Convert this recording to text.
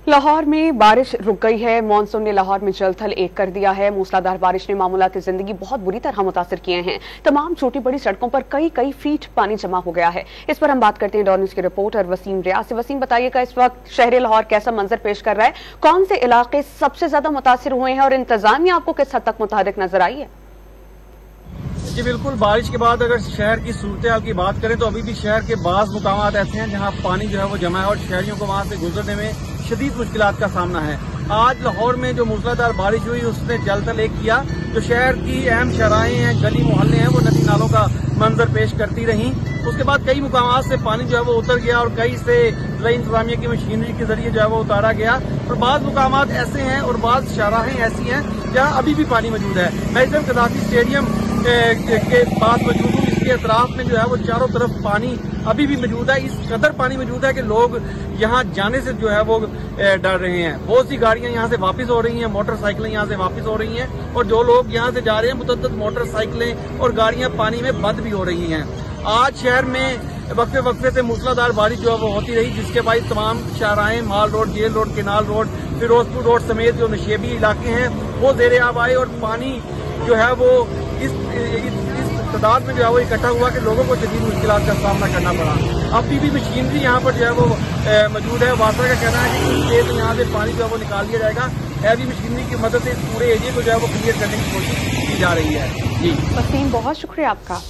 लाहौर में बारिश रुक गई है। मॉनसून ने लाहौर में जल थल एक कर दिया है। मूसलाधार बारिश ने मामूलाती जिंदगी बहुत बुरी तरह मुतासिर किए हैं। तमाम छोटी बड़ी सड़कों पर कई फीट पानी जमा हो गया है। इस पर हम बात करते हैं डॉन न्यूज़ के रिपोर्टर वसीम रियाज से। वसीम, बताइएगा इस वक्त शहर लाहौर कैसा मंजर पेश कर रहा है, कौन से इलाके सबसे ज्यादा मुतासिर हुए हैं और इंतजामिया आपको किस हद तक मुतहरिक नजर आई है? जी बिल्कुल, बारिश के बाद अगर शहर की सूरत की बात करें तो अभी भी शहर के बाज़ मुकामात ऐसे हैं जहां पानी जो है वो जमा है और शहरियों को वहां से गुजरने में शदीद मुश्किलात का सामना है। आज लाहौर में जो मूसलाधार बारिश हुई उसने जल तल एक किया। जो शहर की अहम शराहें हैं, गली मोहल्ले हैं, वो नदी नालों का मंजर पेश करती रहीं। उसके बाद कई मुकामात से पानी जो है वो उतर गया और कई से ज़िला इंतजामिया की मशीनरी के जरिए जो है वो उतारा गया। और बाज़ मुकामात ऐसे हैं और बाज़ शराहें ऐसी हैं जहाँ अभी भी पानी मौजूद है। मैं इस वक्त कदाफी स्टेडियम के पास मौजूद हूँ। इसके अतराफ में जो है वो चारों तरफ पानी अभी भी मौजूद है। इस कदर पानी मौजूद है कि लोग यहाँ जाने से जो है वो डर रहे हैं। बहुत सी गाड़ियां यहाँ से वापस हो रही हैं, मोटरसाइकिलें यहाँ से वापस हो रही हैं और जो लोग यहाँ से जा रहे हैं मुतअद्दिद मोटरसाइकिलें और गाड़ियां पानी में बंद भी हो रही हैं। आज शहर में वक्फे वक्फे से मूसलाधार बारिश जो है वो होती रही, जिसके बाद तमाम शाहराहें, mall road, jail road, canal road, Ferozepur road समेत जो नशेबी इलाके हैं वो ज़ेरे आब आए और पानी जो है वो इस तादाद में जो है वो इकट्ठा हुआ कि लोगों को शदीद मुश्किलात का सामना करना पड़ा। अभी भी मशीनरी यहाँ पर जो है वो मौजूद है। वासा का कहना है कि कुछ देर में यहाँ से पानी जो है वो निकाल लिया जाएगा। हैवी मशीनरी की मदद से इस पूरे एरिया को जो है वो क्लियर करने की कोशिश की जा रही है। जी वसीम, बहुत शुक्रिया आपका।